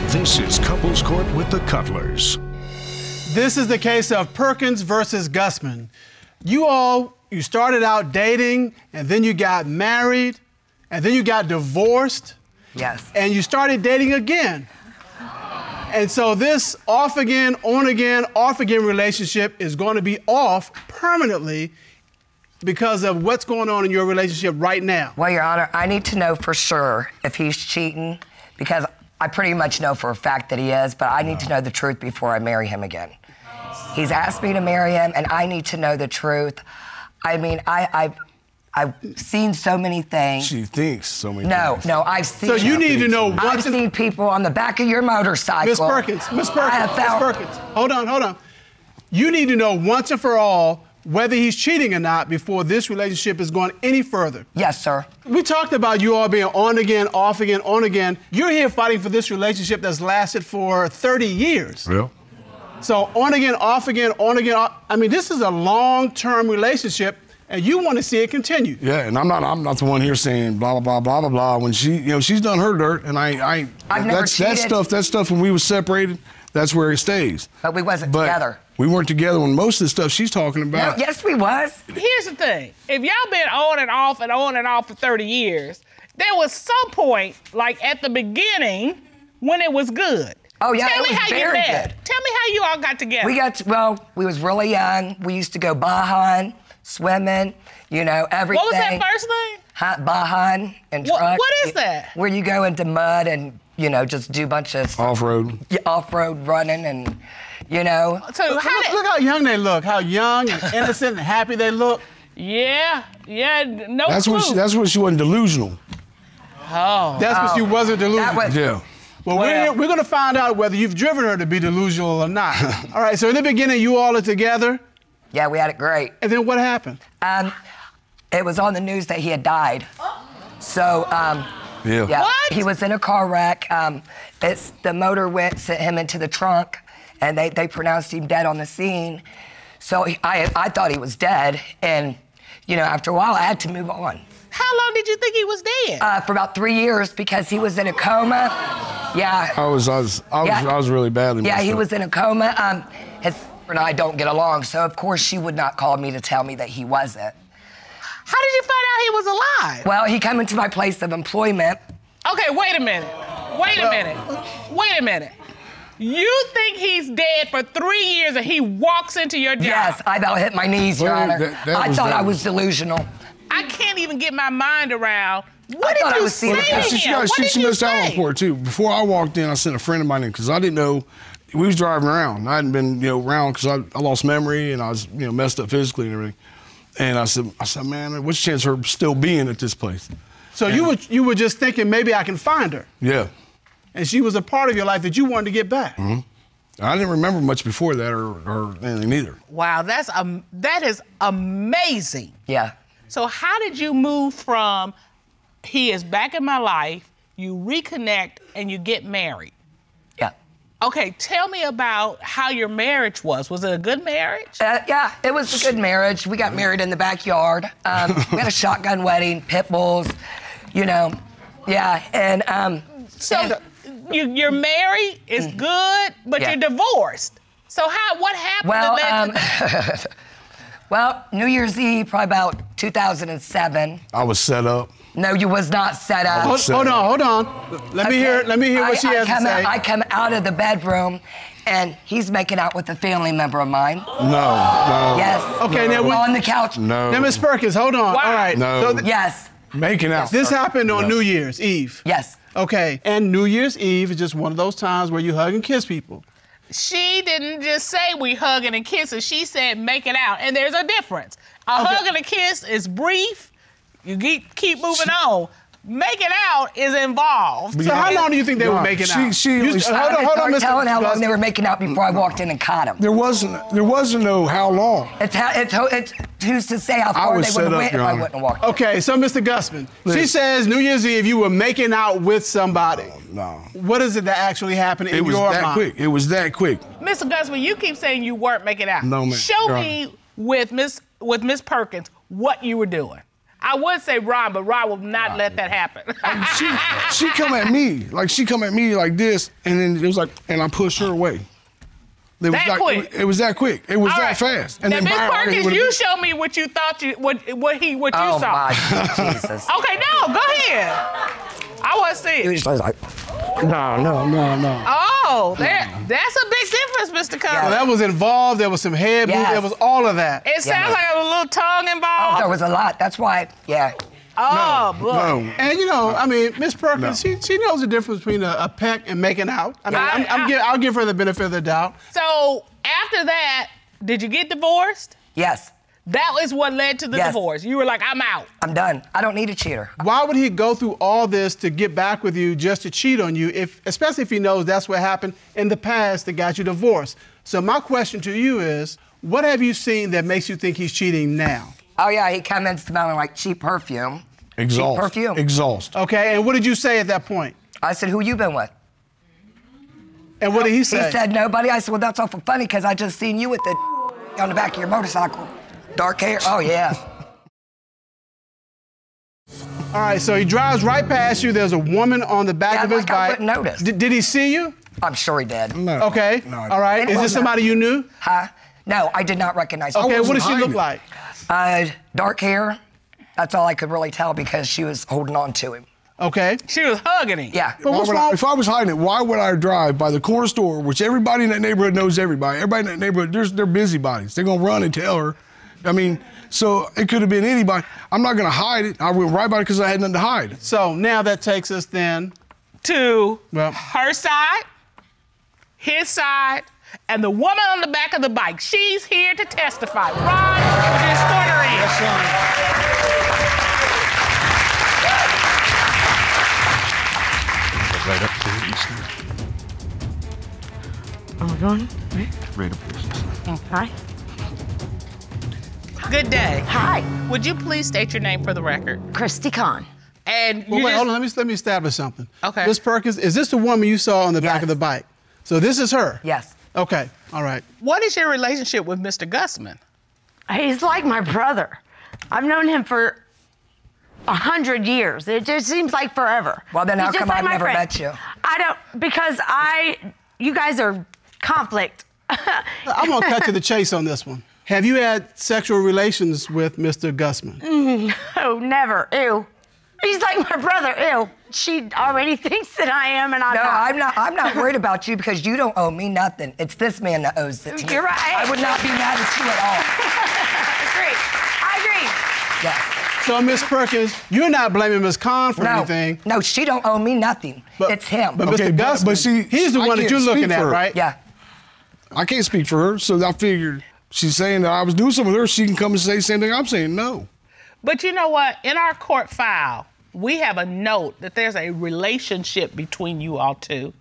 This is Couples Court with the Cutlers. This is the case of Perkins versus Gusman. You started out dating, and then you got married, and then you got divorced. Yes. And you started dating again. And so this off again, on again, off again relationship is going to be off permanently because of what's going on in your relationship right now. Well, Your Honor, I need to know for sure if he's cheating, because I pretty much know for a fact that he is, but I need to know the truth before I marry him again. He's asked me to marry him, and I need to know the truth. I mean, I've seen so many things. She thinks so many things. No, I've seen. So you need to know what I've seen people on the back of your motorcycle. Miss Perkins, hold on. You need to know once and for all whether he's cheating or not before this relationship is going any further. Yes, sir. We talked about you all being on again, off again, on again. You're here fighting for this relationship that's lasted for 30 years. Real? So on again, off again, on again, off. I mean, this is a long-term relationship, and you want to see it continue. Yeah, and I'm not the one here saying blah blah blah blah blah blah. When she's done her dirt, and I've never cheated. that stuff when we was separated, that's where it stays. But we wasn't together. We weren't together when most of the stuff she's talking about. No, yes, we was. Here's the thing. If y'all been on and off for 30 years, there was some point, like at the beginning, when it was good. Oh, yeah, Tell it me was how very you met. good. Tell me how you all got together. We was really young. We used to go bahan, swimming, everything. What was that first name? Bahan and truck. What is that? Where you go into mud and, just do a bunch of off-road. Yeah, off-road running and, So look how young they look, how young and innocent and happy they look. Yeah, no That's clue. that's when she wasn't delusional. Oh. That's when she wasn't delusional. Yeah. Well, we're going to find out whether you've driven her to be delusional or not. All right, so in the beginning, you all are together. Yeah, we had it great. And then what happened? It was on the news that he had died. So, Yeah. What? He was in a car wreck. The motor sent him into the trunk, and they pronounced him dead on the scene. So I thought he was dead, and, after a while, I had to move on. How long did you think he was dead? For about 3 years, because he was in a coma. Yeah. I was really badly messed Yeah, he up. was in a coma. His and I don't get along, so of course she would not call me to tell me that he wasn't. How did you find out he was alive? Well, he came into my place of employment. Okay, wait a minute. You think he's dead for 3 years and he walks into your job? Yes, I about hit my knees, Your Honor. I thought I was delusional. I can't even get my mind around. What thought I did you was say seeing to it. him? What did She you missed out on say? for it, too. Before I walked in, I sent a friend of mine in, because I didn't know. We was driving around. I hadn't been, around because I lost memory and I was, messed up physically and everything. And I said, man, what's the chance of her still being at this place? So you were just thinking maybe I can find her. Yeah. And she was a part of your life that you wanted to get back. Mm-hmm. I didn't remember much before that or anything either. Wow, that is amazing. Yeah. So how did you move from he is back in my life, you reconnect, and you get married? Yeah. Okay, tell me about how your marriage was. Was it a good marriage? Yeah, it was a good marriage. We got married in the backyard. We had a shotgun wedding, pit bulls, Yeah, and So you're married, it's good, but Yeah. you're divorced. So what happened? well, well, New Year's Eve, probably about 2007. I was set up. No, you was not set up. Hold on. Let me hear what she has to say. I come out of the bedroom, and he's making out with a family member of mine. No. Yes. Okay, now on the couch. No. Now, Miss Perkins, hold on. Wow. All right. No. Yes. Making out. This happened on New Year's Eve. Yes. Okay, and New Year's Eve is just one of those times where you hug and kiss people. She didn't just say we hugging and kissing. She said make it out, and there's a difference. A hug and a kiss is brief. You keep moving on. Make it out is involved. So how long do you think they were making out? Hold on, telling how long they were making out before I walked in and caught him. There wasn't no how long. It's who's to say how far they would have went if I wouldn't have walked. Okay, so Mr. Gusman, she says New Year's Eve you were making out with somebody. No. What is it that actually happened in your mind? It was that quick. Mr. Gusman, you keep saying you weren't making out. No, ma'am. Show me with Miss Perkins what you were doing. I would say Ron, but Ron will not let that happen. She come at me like this, and then it was like, and I pushed her away. It was quick. It was that quick. It was All that right. fast. And now, then Miss Byron, Perkins, you show me what you thought what you saw. Oh my Jesus. Okay, no, go ahead. I want to see He it. was just like, No. Oh, that's a big difference, Mr. Cummings. Well, that was involved. There was some head movement. Yes. There was all of that. It sounds like a little tongue involved. there was a lot. That's why, yeah. Oh, boy. No. And you know, I mean, Miss Perkins, she knows the difference between a peck and making out. I mean, I'll give her the benefit of the doubt. So after that, did you get divorced? Yes, That is what led to the Yes. divorce. You were like, I'm out. I'm done. I don't need a cheater. Why would he go through all this to get back with you just to cheat on you, especially if he knows that's what happened in the past that got you divorced? So my question to you is, what have you seen that makes you think he's cheating now? Oh yeah, he came in smelling like cheap perfume. Exhaust. Cheap perfume. Exhaust. Okay, and what did you say at that point? I said, who you been with? And what did he say? He said, nobody. I said, well, that's awful funny because I just seen you with the on the back of your motorcycle. Dark hair. Oh, yeah. All right, so he drives right past you. There's a woman on the back of his like I bike. wouldn't notice. Did he see you? I'm sure he did. No. Okay. No, all right. It Is this wasn't. somebody you knew? Huh? No, I did not recognize her. Okay, what does she hiding look it. like? Dark hair. That's all I could really tell because she was holding on to him. Okay. She was hugging him. Yeah. But what's wrong? If I was hiding it, why would I drive by the corner store, which everybody in that neighborhood knows everybody? Everybody in that neighborhood, they're busybodies. They're gonna run and tell her. I mean, so it could have been anybody. I'm not gonna hide it. I went right by it because I had nothing to hide. So now that takes us then. To Well- her side, his side, and the woman on the back of the bike. She's here to testify. Ron, would you escort her in? Right up to it. Right up there. Hi. Good day. Hi. Would you please state your name for the record? Christy Kahn. And Well, you wait, just- hold on. Let me establish something. Okay. Miss Perkins, is this the woman you saw on the back Yes. of the bike? So this is her? Yes. Okay. All right. What is your relationship with Mr. Gusman? He's like my brother. I've known him for 100 years. It just seems like forever. Well, then He's how just come like I've my never friend. met you? I don't, because you guys are conflict. I'm going to cut to the chase on this one. Have you had sexual relations with Mr. Gusman? Oh, never. Ew. He's like my brother. Ew. She already thinks that I am, and I'm No, not. I'm not worried about you because you don't owe me nothing. It's this man that owes it to me. You're right. I would not be mad at you at all. I agree. Yes. So, Miss Perkins, you're not blaming Miss Kahn for No, anything. no, she don't owe me nothing. It's him. But Okay, Mr. but- Gusman, but see, he's the I one that can't you're looking speak at, for her. right? Yeah. I can't speak for her, so I figured she's saying that I was doing something with her. She can come and say the same thing I'm saying. No. But you know what? In our court file, we have a note that there's a relationship between you all two.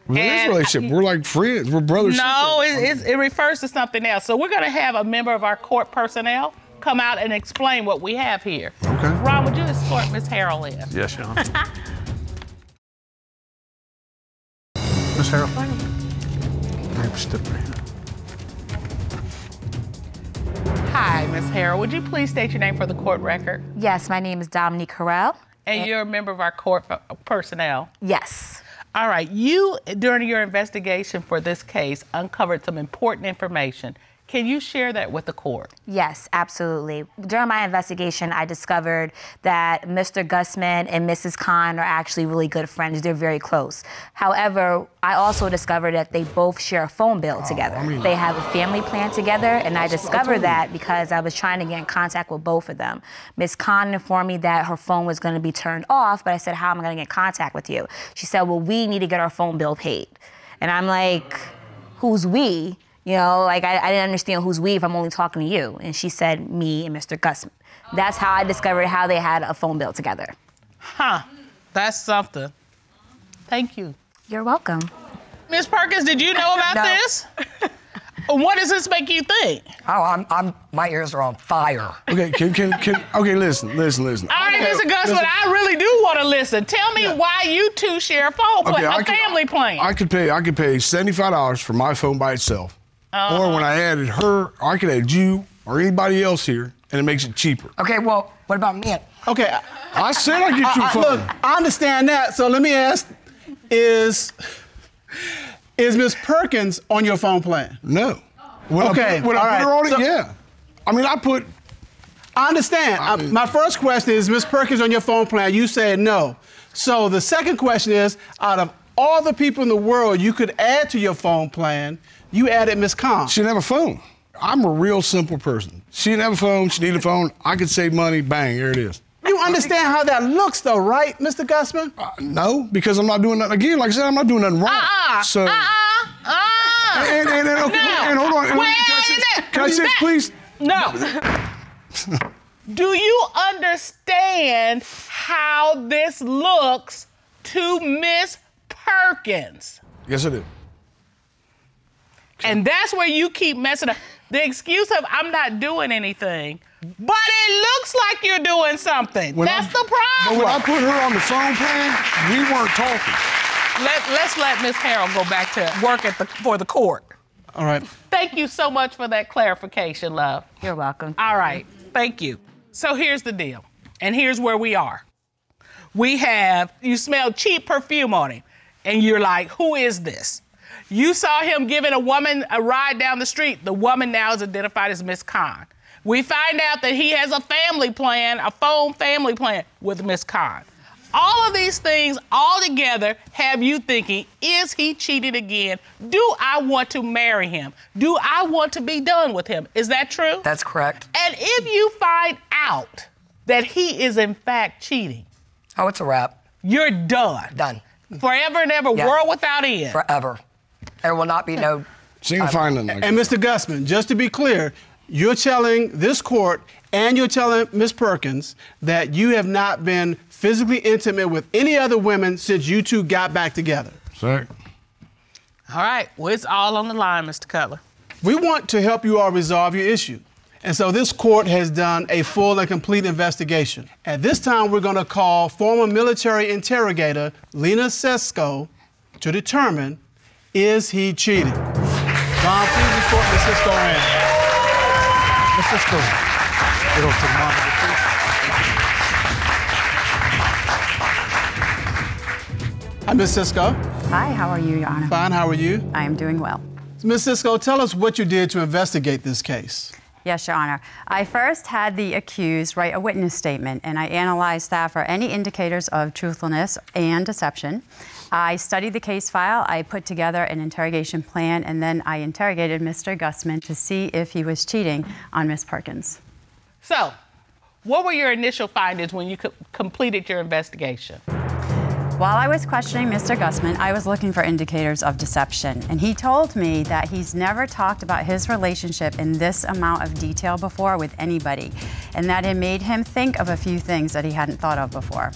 Well, there is And a relationship. We're like friends. We're brothers. No, it refers to something else. So we're going to have a member of our court personnel come out and explain what we have here. Okay. Ron, would you escort Miss Harrell in? Yes, Your Honor. Miss Harold. Maybe step right here. Hi, Miss Harrell. Would you please state your name for the court record? Yes, my name is Dominique Carell. And you're a member of our court personnel. Yes. All right. You, during your investigation for this case, uncovered some important information. Can you share that with the court? Yes, absolutely. During my investigation, I discovered that Mr. Gusman and Mrs. Kahn are actually really good friends. They're very close. However, I also discovered that they both share a phone bill together. They have a family plan together, and I discovered that because I was trying to get in contact with both of them. Ms. Kahn informed me that her phone was going to be turned off, but I said, how am I going to get in contact with you? She said, well, we need to get our phone bill paid. And I'm like, who's we? You know, like I didn't understand who's we if I'm only talking to you. And she said, me and Mr. Gusman. That's how I discovered how they had a phone bill together. Huh. That's something. Thank you. You're welcome. Miss Perkins, did you know about No. this? What does this make you think? Oh, my ears are on fire. Okay, okay, listen. All right, Mr. Gusman, I really do want to listen. Tell me why you two share a phone plan, family plan. I could pay $75 for my phone by itself. Or when I added her, I could add you or anybody else here and it makes it cheaper. Okay, well, what about me? Okay. I said I'd get you a phone. Look, I understand that. So let me ask, is Miss Perkins on your phone plan? No. When Okay, I put all right. her on it, So- yeah. I mean, I understand. My first question is, Miss Perkins on your phone plan? You said no. So the second question is, out of all the people in the world you could add to your phone plan, you added Miss Khan. she didn't have a phone. I'm a real simple person. She didn't have a phone. She needed a phone. I could save money. Bang, here it is. You understand how that looks, though, right, Mr. Gusman? No, because I'm not doing nothing. Again, like I said, I'm not doing nothing wrong. So. And hold on. Can I say this, please? No. Do you understand how this looks to Miss Perkins? Yes, I do. And that's where you keep messing up. The excuse of I'm not doing anything, but it looks like you're doing something. That's the But problem. when I put her on the phone plan, we weren't talking. Let's let Miss Harold go back to work for the court. All right. Thank you so much for that clarification, love. You're welcome. All right, thank you. So here's the deal, and here's where we are. You smell cheap perfume on him, and you're like, who is this? You saw him giving a woman a ride down the street. The woman now is identified as Miss Khan. We find out that he has a family plan, a phone family plan with Miss Khan. All of these things all together have you thinking, is he cheating again? Do I want to marry him? Do I want to be done with him? Is that true? That's correct. And if you find out that he is in fact cheating, Oh, it's a wrap. you're done. Done. Forever and ever, Yes. world without end. Forever. There will not be no... She ain't finding nothing. And Mr. Gusman, just to be clear, you're telling this court and you're telling Miss Perkins that you have not been physically intimate with any other women since you two got back together. Sorry. All right, well, it's all on the line, Mr. Cutler. We want to help you all resolve your issue. And so this court has done a full and complete investigation. At this time, we're going to call former military interrogator Lena Sesko to determine, is he cheating? Don, please report Ms. Sesko in. Ms. Cisco, get over to the monitor, please. Hi, Ms. Sesko. Hi, how are you, Your Honor? Fine, how are you? I am doing well. Ms. Sesko, tell us what you did to investigate this case. Yes, Your Honor. I first had the accused write a witness statement, and I analyzed that for any indicators of truthfulness and deception. I studied the case file, I put together an interrogation plan, and then I interrogated Mr. Gusman to see if he was cheating on Miss Perkins. So, what were your initial findings when you completed your investigation? While I was questioning Mr. Gusman, I was looking for indicators of deception, and he told me that he's never talked about his relationship in this amount of detail before with anybody, and that it made him think of a few things that he hadn't thought of before.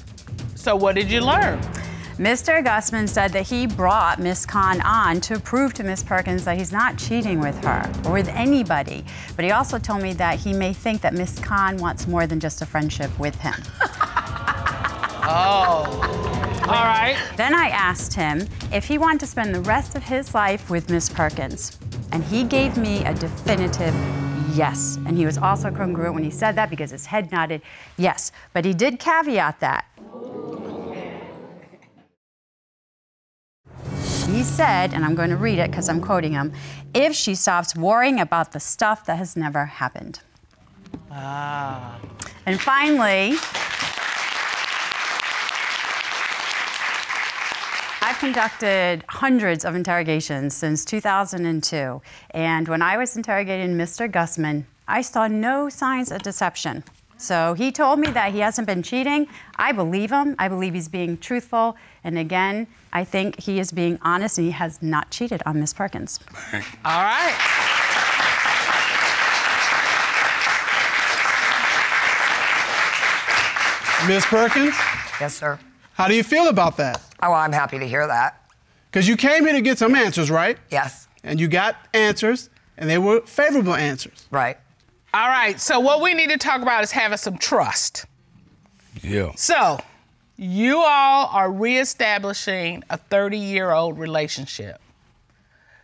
So what did you learn? Mr. Gusman said that he brought Miss Khan on to prove to Miss Perkins that he's not cheating with her or with anybody, but he also told me that he may think that Miss Khan wants more than just a friendship with him. All right. Then I asked him if he wanted to spend the rest of his life with Miss Perkins, and he gave me a definitive yes. And he was also congruent when he said that because his head nodded yes. But he did caveat that. He said, and I'm going to read it because I'm quoting him, if she stops worrying about the stuff that has never happened. And finally, I've conducted hundreds of interrogations since 2002, and when I was interrogating Mr. Gusman, I saw no signs of deception. So he told me that he hasn't been cheating. I believe him. I believe he's being truthful. And again, I think he is being honest, and he has not cheated on Miss Perkins. All right. Ms. Perkins, Yes, sir. how do you feel about that? Oh, I'm happy to hear that. Because you came here to get some answers, right? Yes. And you got answers, and they were favorable answers. Right. All right, so what we need to talk about is having some trust. Yeah. So, you all are reestablishing a 30-year-old relationship.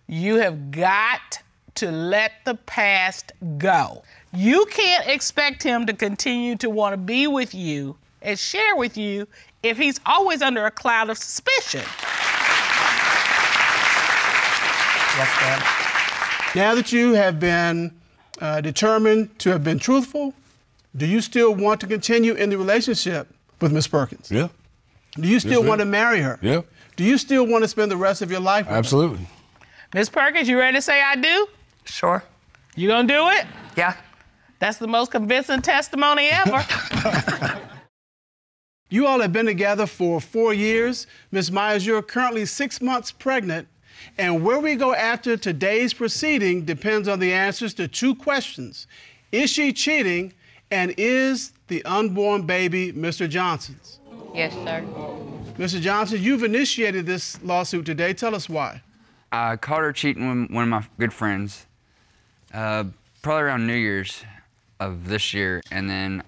You have got to let the past go. You can't expect him to continue to want to be with you and share with you if he's always under a cloud of suspicion. Yes, ma'am. Now that you have been determined to have been truthful, do you still want to continue in the relationship with Miss Perkins? Yeah. Do you still want to marry her? Yeah. Do you still want to spend the rest of your life with her? Absolutely. Miss Perkins, you ready to say I do? Sure. You gonna do it? Yeah. That's the most convincing testimony ever. You all have been together for 4 years. Ms. Myers, you're currently 6 months pregnant, and where we go after today's proceeding depends on the answers to 2 questions. Is she cheating, and is the unborn baby Mr. Johnson's? Yes, sir. Mr. Johnson, you've initiated this lawsuit today. Tell us why. I caught her cheating with one of my good friends, probably around New Year's of this year, and then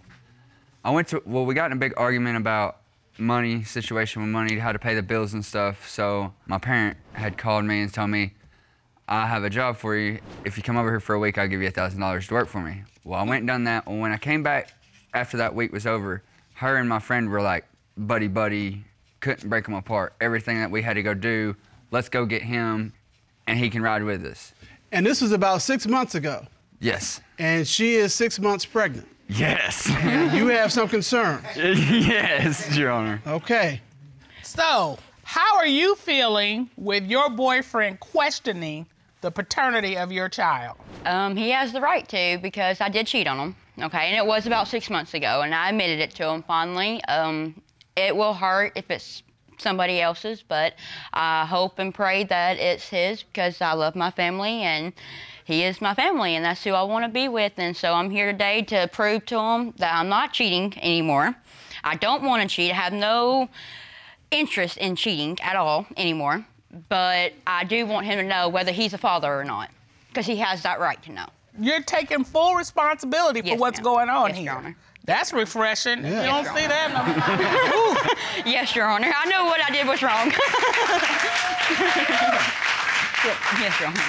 we got in a big argument about money, situation with money, how to pay the bills and stuff, so my parent had called me and told me, I have a job for you. If you come over here for a week, I'll give you $1,000 to work for me. Well, I went and done that. Well, when I came back after that week was over, her and my friend were like buddy-buddy, couldn't break them apart. Everything that we had to go do, let's go get him, and he can ride with us. And this was about 6 months ago. Yes. And she is 6 months pregnant. Yes. You have some concerns. Yes, Your Honor. Okay. So, how are you feeling with your boyfriend questioning the paternity of your child? He has the right to, because I did cheat on him, okay? And it was about 6 months ago, and I admitted it to him fondly. It will hurt if it's somebody else's, but I hope and pray that it's his, because I love my family, and he is my family, and that's who I want to be with. And so I'm here today to prove to him that I'm not cheating anymore. I don't want to cheat. I have no interest in cheating at all anymore, but I do want him to know whether he's a father or not, because he has that right to know. You're taking full responsibility for Yes, what's ma'am. going on Yes, here. Your Honor. That's refreshing. Yeah. You don't Yes, see Your that? Yes, Your Honor. I know what I did was wrong. Yes, Your Honor.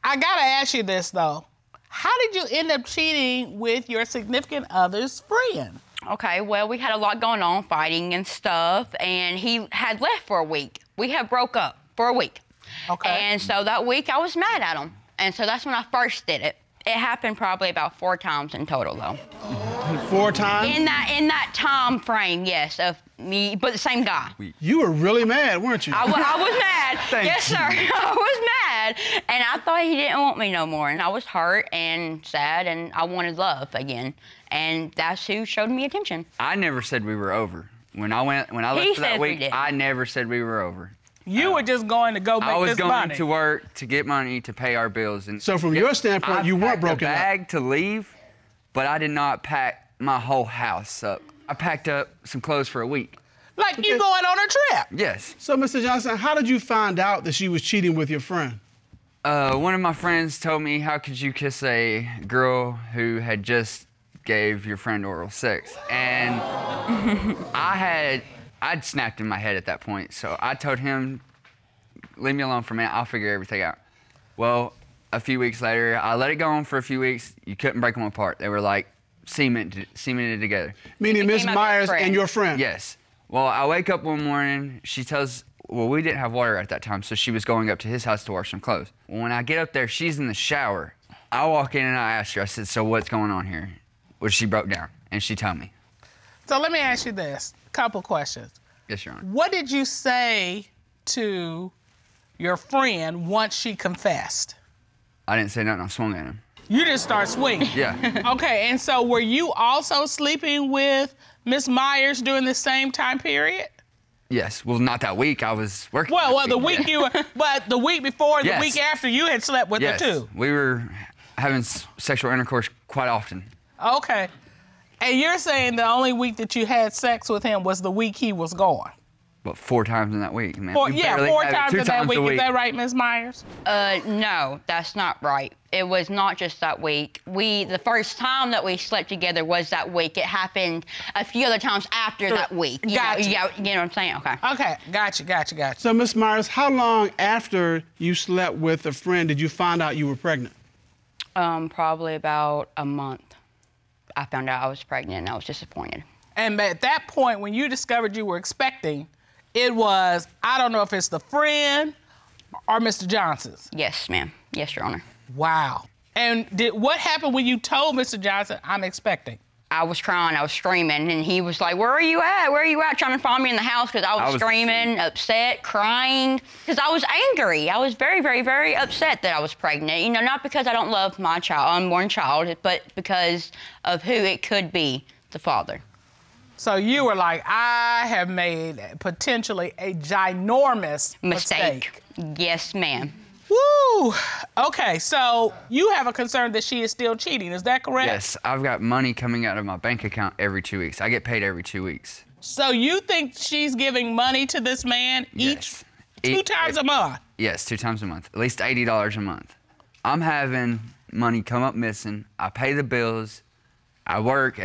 I gotta ask you this though. How did you end up cheating with your significant other's friend? Okay, well, we had a lot going on, fighting and stuff, and he had left for a week. We had broke up for a week. Okay. And so that week I was mad at him. And so that's when I first did it. It happened probably about 4 times in total, though. 4 times? In that time frame, yes, of me, but the same guy. You were really mad, weren't you? I was mad. Yes, sir. I was mad. And I thought he didn't want me no more. And I was hurt and sad, and I wanted love again. And that's who showed me attention. I never said we were over. When I left for that said we week, did. I never said we were over. You were just going to go make I was this going money. to work to get money to pay our bills. And So from your standpoint, you weren't broken up. I packed a bag to leave, but I did not pack my whole house up. I packed up some clothes for a week. Like you going on a trip. Yes. So, Mr. Johnson, how did you find out that she was cheating with your friend? One of my friends told me, how could you kiss a girl who had just gave your friend oral sex? And I'd snapped in my head at that point, so I told him, leave me alone for a minute, I'll figure everything out. Well, a few weeks later, I let it go on for a few weeks. You couldn't break them apart. They were like cemented together. Meaning Ms. became my Myers best friend. and your friend? Yes. Well, I wake up one morning, we didn't have water at that time, so she was going up to his house to wash some clothes. When I get up there, she's in the shower. I walk in and I ask her, I said, so what's going on here? Well, she broke down, and she told me. So let me ask you this. Couple questions. Yes, Your Honor. What did you say to your friend once she confessed? I didn't say nothing, I swung at him. You just start swinging. Yeah. Okay, and so were you also sleeping with Miss Myers during the same time period? Yes, well, not that week, I was working. Well, the week but the week before, and Yes. the week after, you had slept with Yes, her too. we were having sexual intercourse quite often. Okay. And you're saying the only week that you had sex with him was the week he was gone? but 4 times in that week, man. Four We barely have it times 2 in that times week. a Is that right, Ms. Myers? No, that's not right. It was not just that week. The first time that we slept together was that week. It happened a few other times after that week. Gotcha. You know what I'm saying? Okay. Okay, gotcha. So, Ms. Myers, how long after you slept with a friend did you find out you were pregnant? Probably about a month. I found out I was pregnant and I was disappointed. And at that point, when you discovered you were expecting, it was, I don't know if it's the friend or Mr. Johnson's. Yes, ma'am. Yes, Your Honor. Wow. And what happened when you told Mr. Johnson, I'm expecting? I was crying, I was screaming, and he was like, where are you at? Where are you at? Trying to find me in the house because I was screaming, upset, crying, because I was angry. I was very, very, very upset that I was pregnant. You know, not because I don't love my child, unborn child, but because of who it could be, the father. So you were like, I have made potentially a ginormous mistake. Yes, ma'am. Woo! Okay, so you have a concern that she is still cheating, is that correct? Yes, I've got money coming out of my bank account every 2 weeks. I get paid every 2 weeks. So you think she's giving money to this man Yes. two times a month? Yes, 2 times a month, at least $80 a month. I'm having money come up missing. I pay the bills. I work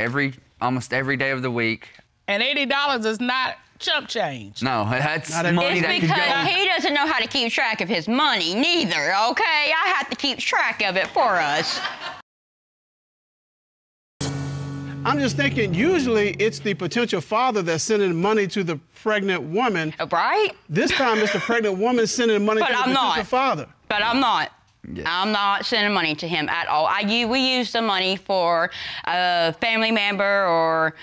almost every day of the week. And $80 is not chump change. No, that's Not money It's that could because go. he doesn't know how to keep track of his money, neither, okay? I have to keep track of it for us. I'm just thinking, usually it's the potential father that's sending money to the pregnant woman. Right? This time it's the pregnant woman sending money But to the I'm potential not. father. But I'm not. Yeah. I'm not sending money to him at all. We use the money for a family member or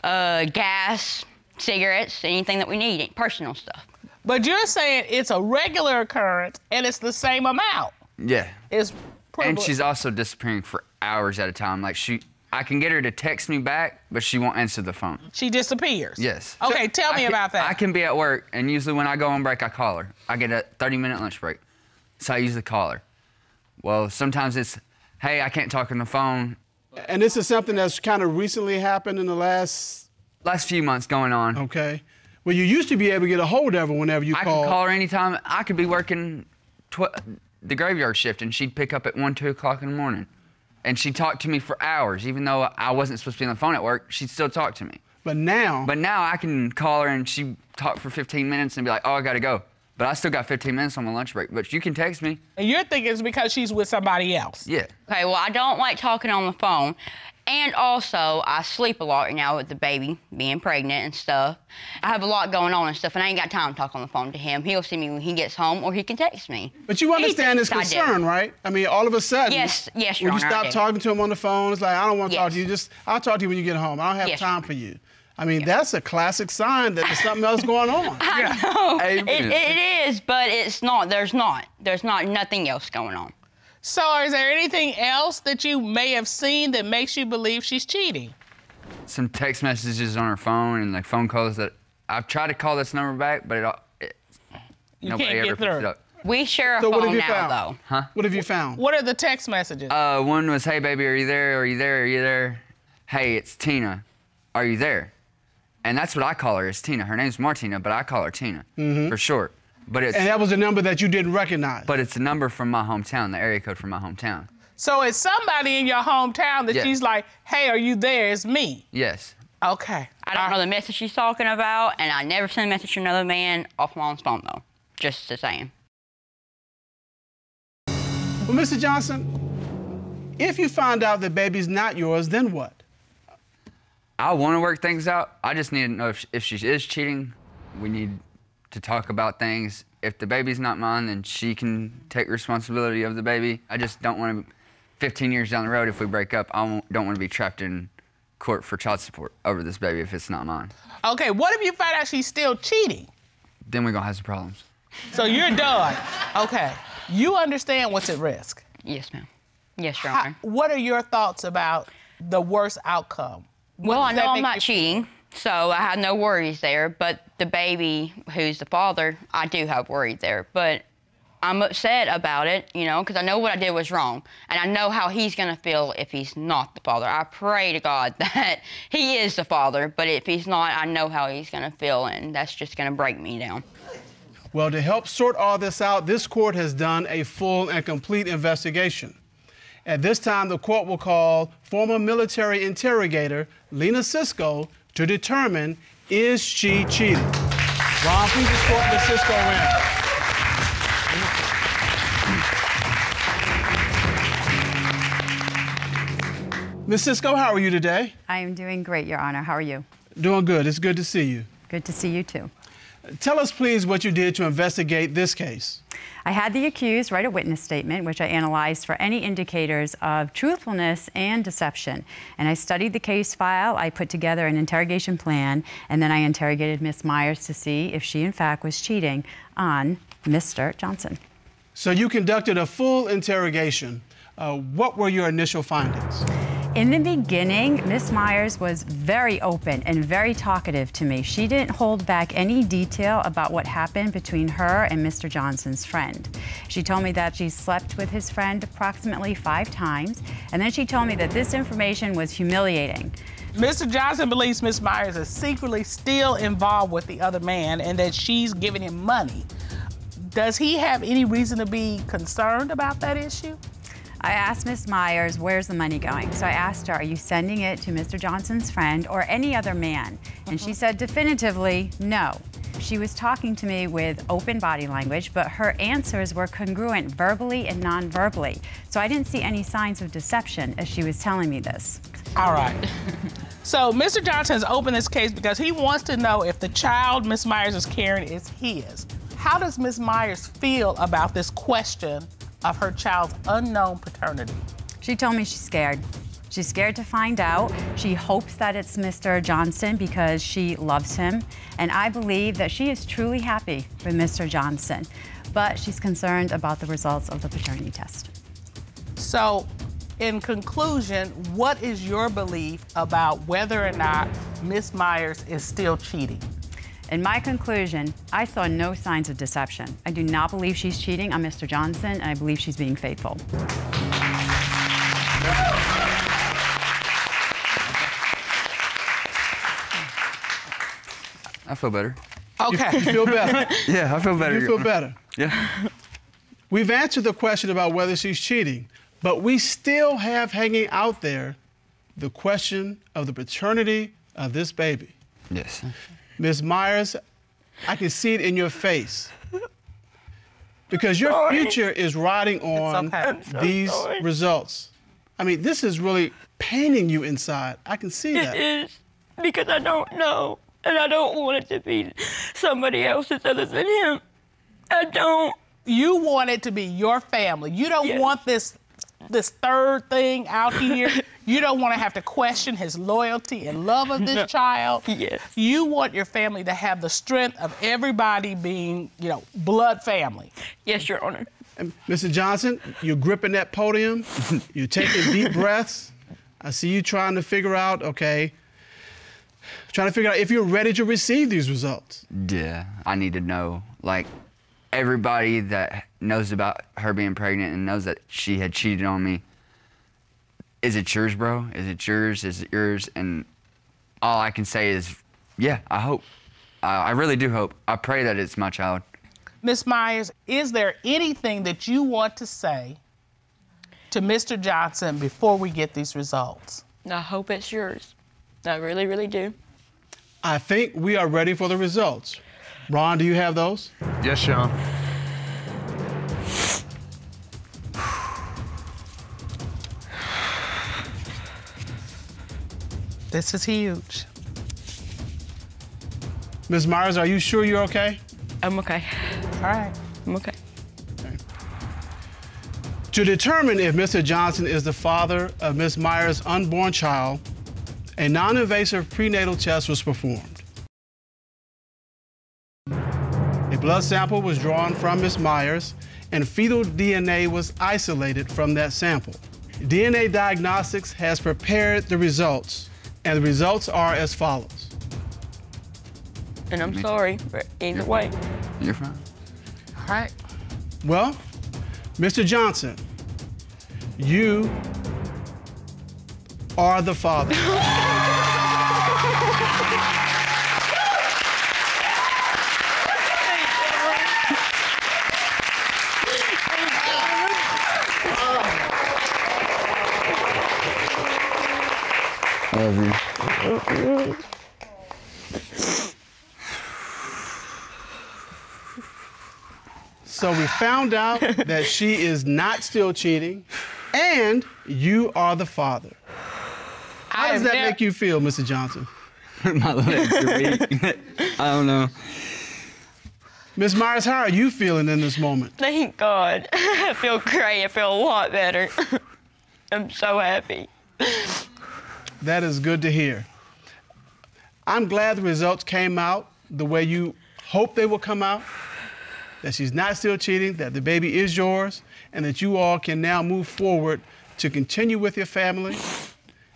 gas, cigarettes, anything that we need, personal stuff. But you're saying it's a regular occurrence and it's the same amount. Yeah. It's And she's also disappearing for hours at a time. Like I can get her to text me back, but she won't answer the phone. She disappears. Yes. Okay, tell me about that. I can be at work, and usually when I go on break, I call her. I get a 30-minute lunch break, so I usually call her. Well, sometimes it's, hey, I can't talk on the phone. And this is something that's kind of recently happened in the last few months going on. Okay. Well, you used to be able to get a hold of her whenever you called. I could call her anytime. I could be working the graveyard shift, and she'd pick up at 1, 2 o'clock in the morning. And she'd talk to me for hours. Even though I wasn't supposed to be on the phone at work, she'd still talk to me. But now I can call her, and she'd talk for 15 minutes and be like, oh, I got to go. But I still got 15 minutes on my lunch break. But you can text me. And you're thinking it's because she's with somebody else. Yeah. Okay, well, I don't like talking on the phone. And also, I sleep a lot right now with the baby, being pregnant and stuff. I have a lot going on and stuff, and I ain't got time to talk on the phone to him. He'll see me when he gets home, or he can text me. But you understand his concern, right? I mean, all of a sudden, Yes, Your when you Honor, I stop do. talking to him on the phone, it's like, I don't want to talk to you. I'll talk to you when you get home. I don't have Yes. time for you. I mean, that's a classic sign that there's something else going on. I know. Amen. It is, but it's not. There's nothing else going on. So is there anything else that you may have seen that makes you believe she's cheating? Some text messages on her phone and like phone calls that I've tried to call this number back, but nobody can't ever get picks through. it up. We share a So what phone have you now, found? though. Huh? What have you found? What are the text messages? One was, hey, baby, are you there? Are you there? Are you there? Hey, it's Tina. Are you there? And that's what I call her, is Tina. Her name's Martina, but I call her Tina for short. But it's, And that was a number that you didn't recognize. but it's a number from my hometown, the area code from my hometown. So it's somebody in your hometown that Yeah. she's like, hey, are you there? It's me. Yes. Okay. I don't know the message she's talking about, and I never send a message to another man off my own phone, though. Just the same. Well, Mr. Johnson, if you find out the baby's not yours, then what? I want to work things out. I just need to know if she is cheating. We need to talk about things. If the baby's not mine, then she can take responsibility of the baby. I just don't want to, 15 years down the road, if we break up, don't want to be trapped in court for child support over this baby if it's not mine. Okay, what if you find out she's still cheating? Then we're going to have some problems. So you're done. Okay. You understand what's at risk. Yes, ma'am. Yes, Your Honor. What are your thoughts about the worst outcome? Well, I does that know I'm make not you- cheating, so I have no worries there. But the baby, who's the father, I do have worries there. But I'm upset about it, you know, because I know what I did was wrong. And I know how he's going to feel if he's not the father. I pray to God that he is the father, but if he's not, I know how he's going to feel, and that's just going to break me down. Well, to help sort all this out, this court has done a full and complete investigation. At this time, the court will call former military interrogator Lena Cisco to determine, is she cheating? Ron, please escort Ms. Cisco in. Ms. Cisco, how are you today? I am doing great, Your Honor. How are you? Doing good. It's good to see you. Good to see you, too. Tell us, please, what you did to investigate this case. I had the accused write a witness statement, which I analyzed for any indicators of truthfulness and deception. And I studied the case file, I put together an interrogation plan, and then I interrogated Ms. Myers to see if she, in fact, was cheating on Mr. Johnson. So you conducted a full interrogation. What were your initial findings? In the beginning, Ms. Myers was very open and very talkative to me. She didn't hold back any detail about what happened between her and Mr. Johnson's friend. She told me that she slept with his friend approximately 5 times, and then she told me that this information was humiliating. Mr. Johnson believes Ms. Myers is secretly still involved with the other man and that she's giving him money. Does he have any reason to be concerned about that issue? I asked Ms. Myers, where's the money going? So I asked her, are you sending it to Mr. Johnson's friend or any other man? And she said definitively, no. She was talking to me with open body language, but her answers were congruent verbally and non-verbally. So I didn't see any signs of deception as she was telling me this. All right. So Mr. Johnson has opened this case because he wants to know if the child Ms. Myers is carrying is his. How does Ms. Myers feel about this question of her child's unknown paternity? She told me she's scared. She's scared to find out. She hopes that it's Mr. Johnson because she loves him. And I believe that she is truly happy with Mr. Johnson. But she's concerned about the results of the paternity test. So, in conclusion, what is your belief about whether or not Ms. Myers is still cheating? In my conclusion, I saw no signs of deception. I do not believe she's cheating on Mr. Johnson, and I believe she's being faithful. I feel better. Okay. You feel better? Yeah, I feel better. You feel better? Yeah. We've answered the question about whether she's cheating, but we still have hanging out there the question of the paternity of this baby. Yes. Ms. Myers, I can see it in your face. Because your future is riding on these results. I mean, this is really paining you inside. I can see that. It is, because I don't know, and I don't want it to be somebody else's other than him. I don't. You want it to be your family. You don't want this third thing out here. You don't want to have to question his loyalty and love of this child. Yes. You want your family to have the strength of everybody being, you know, blood family. Yes, Your Honor. And Mr. Johnson, you're gripping that podium. You're taking deep breaths. I see you trying to figure out, if you're ready to receive these results. Yeah, I need to know, like, everybody that knows about her being pregnant and knows that she had cheated on me. Is it yours, bro? Is it yours? Is it yours? And all I can say is, yeah, I hope. I really do hope. I pray that it's my child. Ms. Myers, is there anything that you want to say to Mr. Johnson before we get these results? I hope it's yours. I really, really do. I think we are ready for the results. Ron, do you have those? Yes, Sean. This is huge. Ms. Myers, are you sure you're okay? I'm okay. All right. I'm okay. To determine if Mr. Johnson is the father of Ms. Myers' unborn child, a non-invasive prenatal test was performed. A blood sample was drawn from Ms. Myers, and fetal DNA was isolated from that sample. DNA Diagnostics has prepared the results, and the results are as follows. And I'm sorry, but either way. You're fine. All right. Well, Mr. Johnson, you are the father. Love you. So we found out that she is not still cheating, and you are the father. How does that make you feel, Mr. Johnson? My legs are weak. I don't know. Ms. Myers, how are you feeling in this moment? Thank God. I feel great. I feel a lot better. I'm so happy. That is good to hear. I'm glad the results came out the way you hoped they would come out, that she's not still cheating, that the baby is yours, and that you all can now move forward to continue with your family.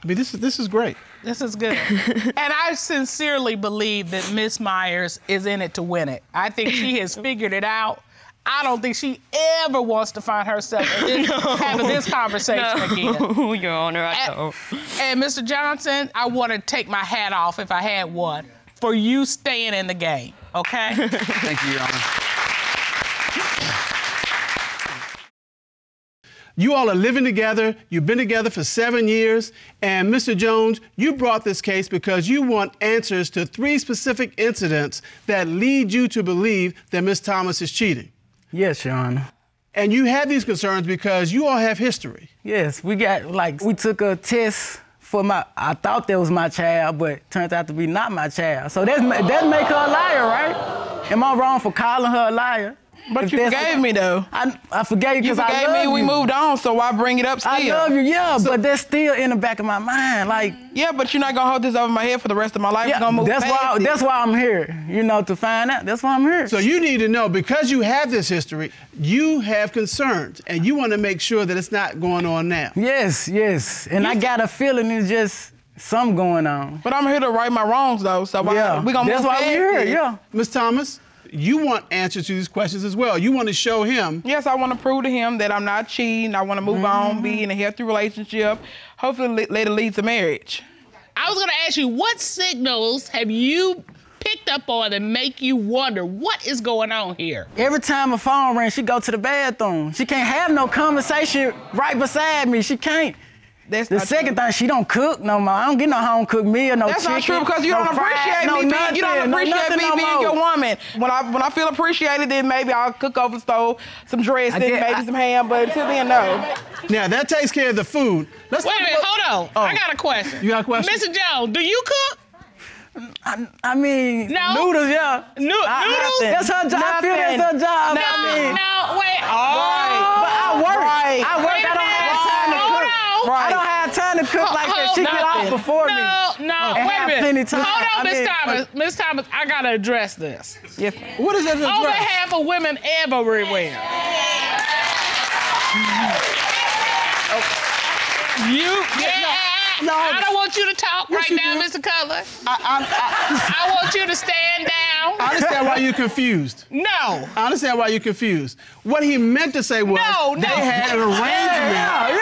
I mean, this is great. This is good. And I sincerely believe that Miss Myers is in it to win it. I think she has figured it out. I don't think she ever wants to find herself having this conversation again. No, Your Honor, I don't. And Mr. Johnson, I want to take my hat off, if I had one, for you staying in the game, okay? Thank you, Your Honor. You all are living together. You've been together for 7 years. And Mr. Jones, you brought this case because you want answers to 3 specific incidents that lead you to believe that Ms. Thomas is cheating. Yes, Your Honor. And you have these concerns because you all have history. Yes, we took a test for I thought that was my child, but it turns out to be not my child. So that make her a liar, right? Am I wrong for calling her a liar? But you forgave me, though. I forgave you because I love you. You forgave me, we moved on, so why bring it up still? I love you, yeah, but that's still in the back of my mind, like... Yeah, but you're not gonna hold this over my head for the rest of my life. Yeah, We're gonna move past it. That's why I'm here, to find out. That's why I'm here. So you need to know, because you have this history, you have concerns, and you want to make sure that it's not going on now. Yes, yes, and I got a feeling it's just something going on. But I'm here to right my wrongs, though, so we're gonna move past it. That's why we're here, yeah. Ms. Thomas, you want answers to these questions as well. You want to show him. Yes, I want to prove to him that I'm not cheating. I want to move on, be in a healthy relationship, hopefully let it lead to marriage. I was going to ask you, what signals have you picked up on that make you wonder what is going on here? Every time her phone rings, she go to the bathroom. She can't have no conversation right beside me. She can't. That's the second thing, she don't cook no more. I don't get no home cooked meal, no chicken. That's not true because you don't appreciate me being, you don't appreciate me being your woman. When I feel appreciated, then maybe I'll cook over the stove, some dressing, maybe some ham, but until then, no. Now, that takes care of the food. Wait a minute, hold on. I got a question. You got a question? Mr. Jones, do you cook? I mean, noodles, yeah. Noodles? That's her job. I feel that's her job. No, wait. But I work. Right. I work. I don't have time to cook. I don't have time to cook like that. She get off before me. No, wait a minute. Hold on, Miss Thomas. Miss Thomas, I got to address this. Yes. What is that address? Over half of women everywhere. I don't want you to talk right now, Mr. Cutler. I want you to stand down. I understand why you're confused. No. I understand why you're confused. What he meant to say was they had an arrangement.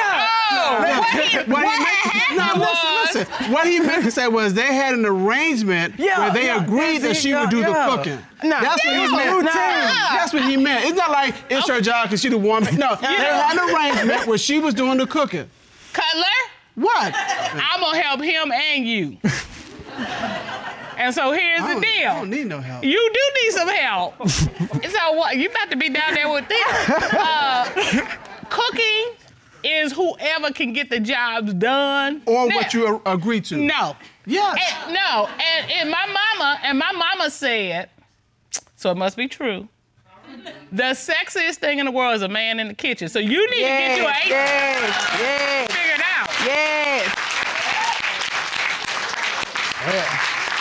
Listen. What he meant to say was they had an arrangement where they agreed that she would do the cooking. That's what he meant. That's what he meant. It's not like it's her job because she's the woman. No, they had an arrangement where she was doing the cooking. Cutler? What? I'm going to help him and you. And so here's the deal. I don't need no help. You do need some help. So what? You about to be down there with them. Cooking is whoever can get the jobs done. Or what you agree to. No. Yes. And my mama said, so it must be true, the sexiest thing in the world is a man in the kitchen. So you need to get you a figured out. Yes.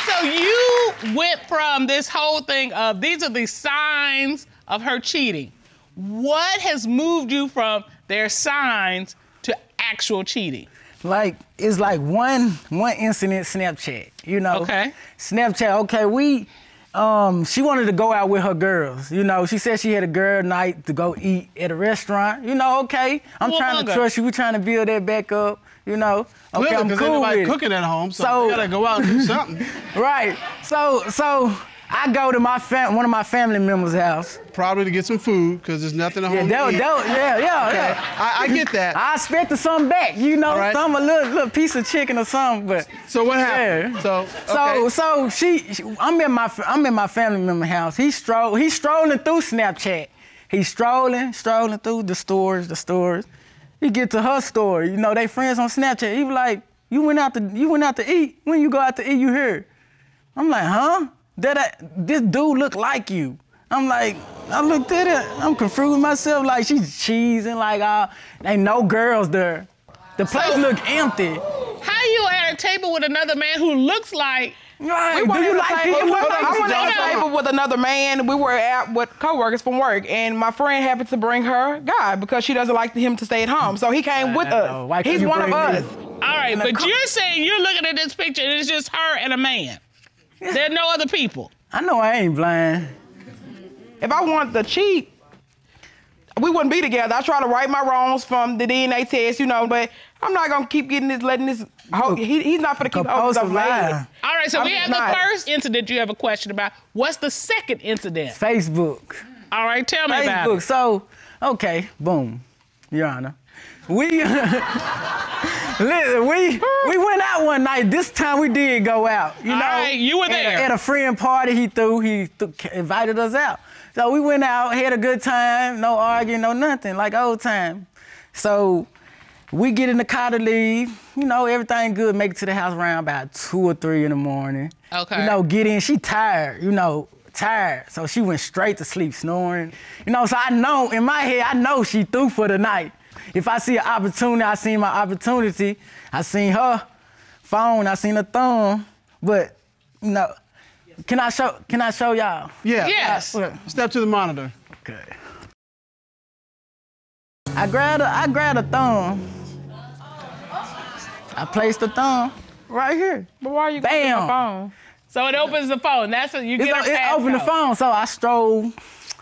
So you went from this whole thing of these are the signs of her cheating. What has moved you from their signs to actual cheating? It's like one incident, Snapchat, Okay. Snapchat, okay, we She wanted to go out with her girls. You know, she said she had a girl night to go eat at a restaurant. You know, okay, I'm trying to trust you. We're trying to build that back up. You know, okay, I'm cool with it. Cooking at home, so you gotta go out and do something. Right. So I go to one of my family members' house. Probably to get some food, because there's nothing at home to eat. Yeah. I get that. I expected something back, you know, a little piece of chicken or something, but. So what happened? Yeah. So I'm in my family member's house. He's strolling through Snapchat. He's strolling through the stores. He get to her store, you know, they friends on Snapchat. He was like, you went out to eat? When you go out to eat, you here? I'm like, huh? This dude look like you. I'm like, I looked at it, I'm confused myself, like she's cheesing, like ain't no girls there. The place look empty. How you at a table with another man who looks like? Right. Do you like people? I went at a table with another man. We were out with coworkers from work, and my friend happened to bring her guy because she doesn't like him to stay at home. So he came with us. He's one of us. All right, but you're saying you're looking at this picture and it's just her and a man. There are no other people. I know I ain't blind. If I wanted to cheat, we wouldn't be together. I try to right my wrongs from the DNA test, you know, but I'm not gonna keep letting this. He's not gonna keep holding stuff lying. All right, so we have the first incident you have a question about. What's the second incident? Facebook. All right, tell me about it. So, okay, boom, Your Honor. We went out one night. This time we did go out. You know, all right, you were there. At a friend party, he invited us out. So we went out, had a good time, no arguing, no nothing, like old time. So we get in the car to leave, you know, everything good, make it to the house around about 2 or 3 in the morning. Okay. You know, get in, she tired, you know, tired. So she went straight to sleep snoring. You know, so I know, in my head, I know she through for the night. If I see an opportunity, I seen my opportunity. I seen her phone, I seen her thumb, but, you know, can I show y'all? Yeah. Yes. Step to the monitor. Okay. I grabbed a thumb. I placed the thumb right here. But why are you going to the phone? So it opens the phone. That's what you get a It opened the phone, so I strolled.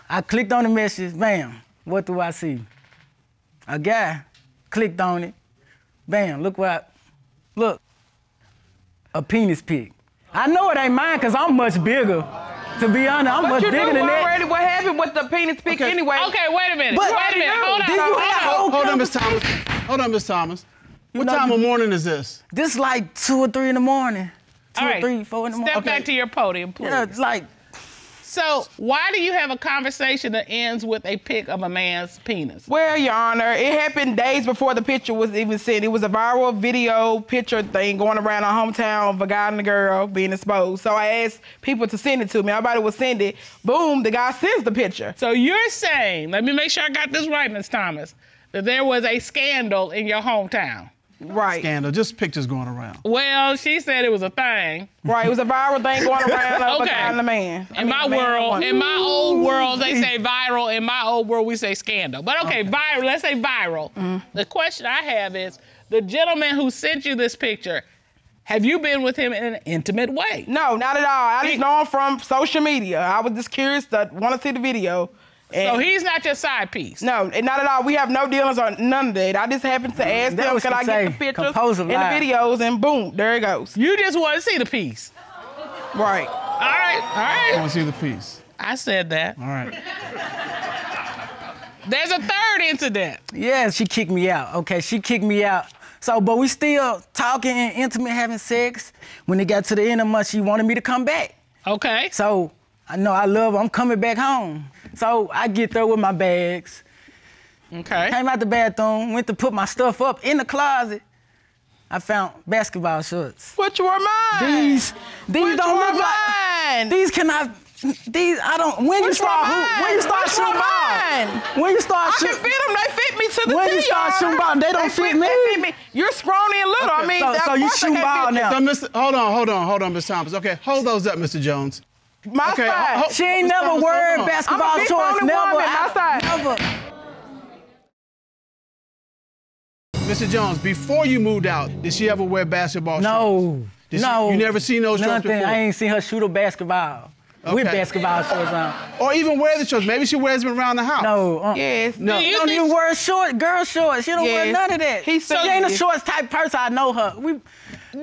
I clicked on the message, bam. What do I see? A guy. Clicked on it. Bam, look. A penis pic. I know it ain't mine because I'm much bigger. To be honest, I'm much bigger than that. Already what happened with the penis pic anyway? Okay, wait a minute. But wait a minute. Hold on, Miss Thomas. Hold on, Miss Thomas. What time of morning is this? This like 2 or 3 in the morning. 2 All or right. 3, 4 in the morning. Step back to your podium, please. Yeah, it's like. So why do you have a conversation that ends with a pic of a man's penis? Well, Your Honor, it happened days before the picture was even sent. It was a viral video picture thing going around our hometown of a guy and a girl being exposed. So I asked people to send it to me. Everybody would send it. Boom, the guy sends the picture. So you're saying, let me make sure I got this right, Ms. Thomas, that there was a scandal in your hometown. Right. Scandal, just pictures going around. Well, she said it was a thing. Right, it was a viral thing going around of Okay. a guy and a man. In my old world, they say viral. In my old world, we say scandal. But okay, viral, let's say viral. The question I have is, the gentleman who sent you this picture, have you been with him in an intimate way? No, not at all. I just know him from social media. I was just curious to want to see the video. So he's not your side piece? No, not at all. We have no dealings on none of that. I just happened to ask them, could I get the pictures and the videos, and boom, there it goes. You just want to see the piece? Right. All right. I want to see the piece. I said that. All right. There's a third incident. Yeah, she kicked me out. Okay, she kicked me out. So, but we still talking and intimate, having sex. When it got to the end of the month, she wanted me to come back. Okay. So, I know I love her. I'm coming back home. So I get there with my bags. Okay. Came out the bathroom, went to put my stuff up in the closet. I found basketball shorts. Which were mine. These don't look like. These cannot. These I don't. When you start shooting ball. When you start shooting. I can fit them. They fit me to the When you start shooting ball, they don't fit me. They fit me. You're scrawny and little. Okay, I mean, so you shoot ball now. So, hold on, Miss Thomas. Okay, hold those up, Mr. Jones. My side. She ain't never wearing basketball shorts. Never. My side. Never. Mr. Jones, before you moved out, did she ever wear basketball shorts? No. You never seen those shorts before? I ain't seen her shoot a basketball. with basketball shorts on. Or even wear the shorts. Maybe she wears them around the house. No. Yes. No. She don't even wear girl shorts. She don't wear Yes. none of that. She ain't a shorts type person. I know her.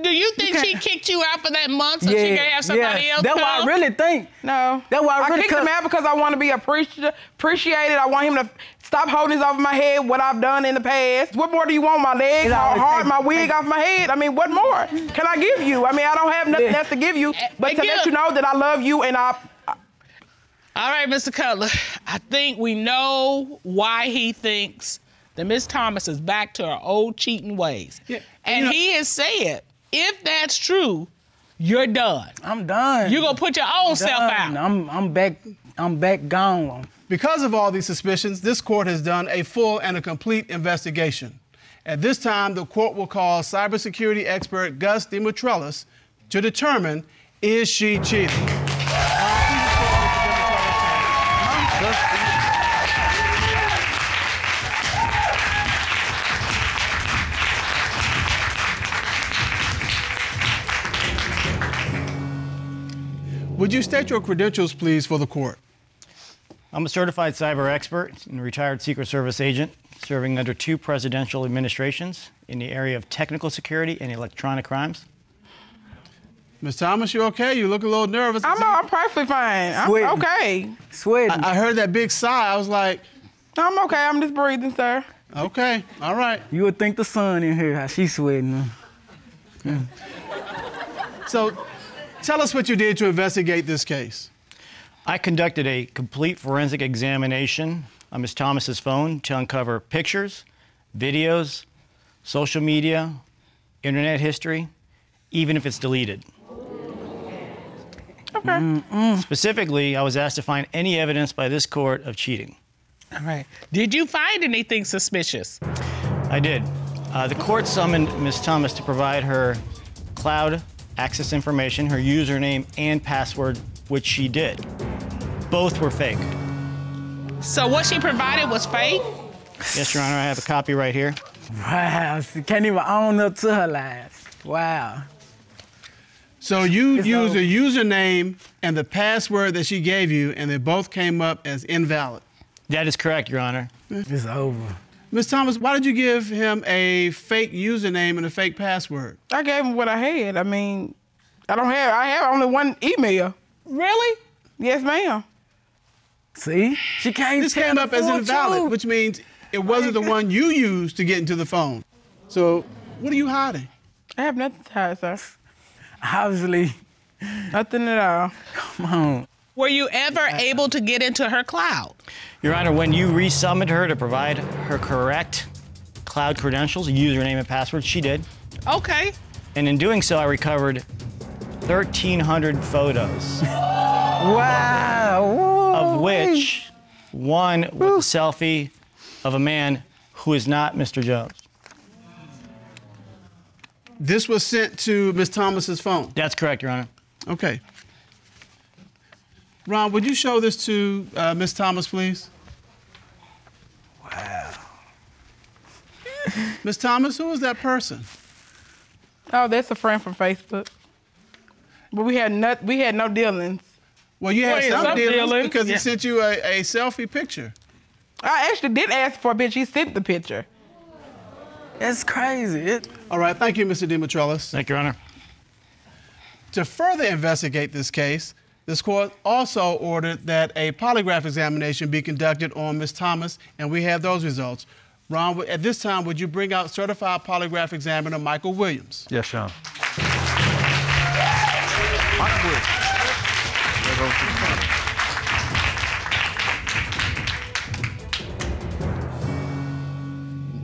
Do you think she kicked you out for that month so she could have somebody else That's come? what I really think. No. That's why I kicked him out because I want to be appreciated. I want him to stop holding this over my head, what I've done in the past. What more do you want? My legs, my heart, my wig off my head? I mean, what more can I give you? I mean, I don't have nothing else to give you, but to let you know that I love you and I... All right, Mr. Cutler, I think we know why he thinks that Miss Thomas is back to her old cheating ways. Yeah. And he has said, if that's true, you're done. I'm done. You're gonna put your own self out. I'm back gone. Because of all these suspicions, this court has done a full and a complete investigation. At this time, the court will call cybersecurity expert Gus Demetrellis to determine, is she cheating? Would you state your credentials, please, for the court? I'm a certified cyber expert and retired Secret Service agent serving under 2 presidential administrations in the area of technical security and electronic crimes. Ms. Thomas, you okay? You look a little nervous. I'm perfectly fine. I'm okay. Sweating. I heard that big sigh. I was like... I'm okay. I'm just breathing, sir. Okay. All right. You would think the sun in here, how she's sweating. Yeah. So, tell us what you did to investigate this case. I conducted a complete forensic examination on Ms. Thomas's phone to uncover pictures, videos, social media, internet history, even if it's deleted. Okay. Specifically, I was asked to find any evidence by this court of cheating. All right. Did you find anything suspicious? I did. The court summoned Ms. Thomas to provide her cloud access information, her username and password, which she did. Both were fake. So what she provided was fake? Yes, Your Honor, I have a copy right here. Wow, she can't even own up to her lies. Wow. So you used a username and the password that she gave you, and they both came up as invalid. That is correct, Your Honor. It's over. Ms. Thomas, why did you give him a fake username and a fake password? I gave him what I had. I mean, I have only one email. Really? Yes, ma'am. See? She can't This came up as invalid, which means it wasn't the one you used to get into the phone. So what are you hiding? I have nothing to hide, sir. Obviously. Nothing at all. Come on. Were you ever able to get into her cloud? Your Honor, when you resummoned her to provide her correct cloud credentials, username and password, she did. Okay. And in doing so, I recovered 1,300 photos. Wow. Whoa. Of which one was a selfie of a man who is not Mr. Jones. This was sent to Ms. Thomas's phone? That's correct, Your Honor. Okay. Ron, would you show this to Ms. Thomas, please? Wow. Ms. Thomas, who is that person? Oh, that's a friend from Facebook. But we had no dealings. Well, you had some dealings because yeah. he sent you a selfie picture. I actually did ask for a picture. He sent the picture. That's crazy. All right, thank you, Mr. Demetrellis. Thank you, Your Honor. To further investigate this case, this court also ordered that a polygraph examination be conducted on Ms. Thomas, and we have those results. Ron, at this time, would you bring out certified polygraph examiner Michael Williams? Yes, Sean. Michael Williams.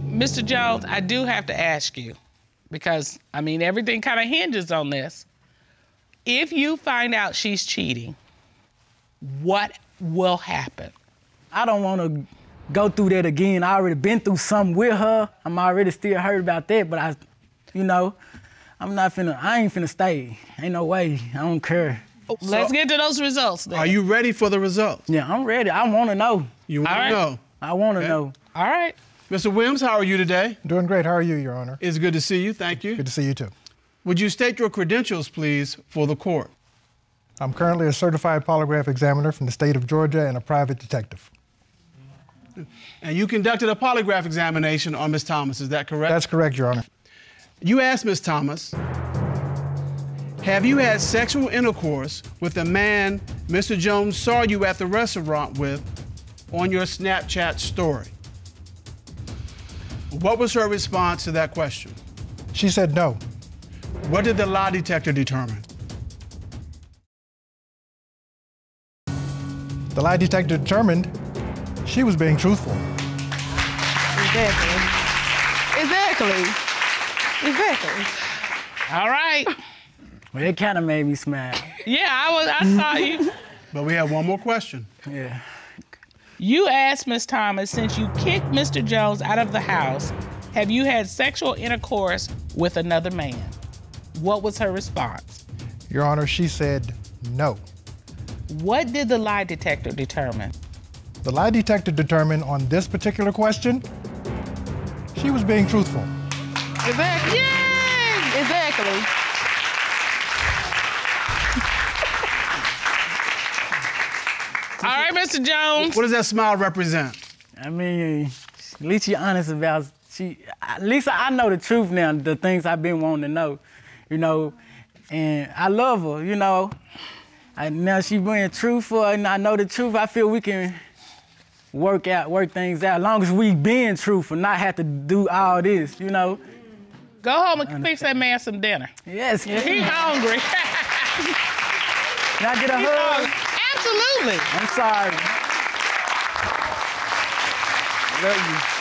Mr. Jones, I do have to ask you, because, I mean, everything kind of hinges on this. If you find out she's cheating, what will happen? I don't want to go through that again. I already been through something with her. I'm already still hurt about that, but I ain't finna stay. Ain't no way. I don't care. Let's get to those results then. Are you ready for the results? Yeah, I'm ready. I want to know. You want to know? I want to know. All right. Mr. Williams, how are you today? Doing great. How are you, Your Honor? It's good to see you. Thank you. Good to see you, too. Would you state your credentials, please, for the court? I'm currently a certified polygraph examiner from the state of Georgia and a private detective. And you conducted a polygraph examination on Ms. Thomas, is that correct? That's correct, Your Honor. You asked Ms. Thomas, have you had sexual intercourse with the man Mr. Jones saw you at the restaurant with on your Snapchat story? What was her response to that question? She said no. What did the lie detector determine? The lie detector determined she was being truthful. Exactly. All right. Well, it kind of made me smile. Yeah, I saw you. But we have one more question. Yeah. You asked Miss Thomas, since you kicked Mr. Jones out of the house, have you had sexual intercourse with another man? What was her response? Your Honor, she said no. What did the lie detector determine? The lie detector determined on this particular question, she was being truthful. Exactly. Yay! Exactly. All right, Mr. Jones. What does that smile represent? I mean, at least you're honest about, at least I know the truth now, the things I've been wanting to know, you know, and I love her, you know. Now she being truthful and I know the truth, I feel we can work things out, as long as we being truthful, not have to do all this, you know. Go home and fix that man some dinner. Yes. He's hungry. Can I get a hug? Absolutely. I'm sorry. Love you.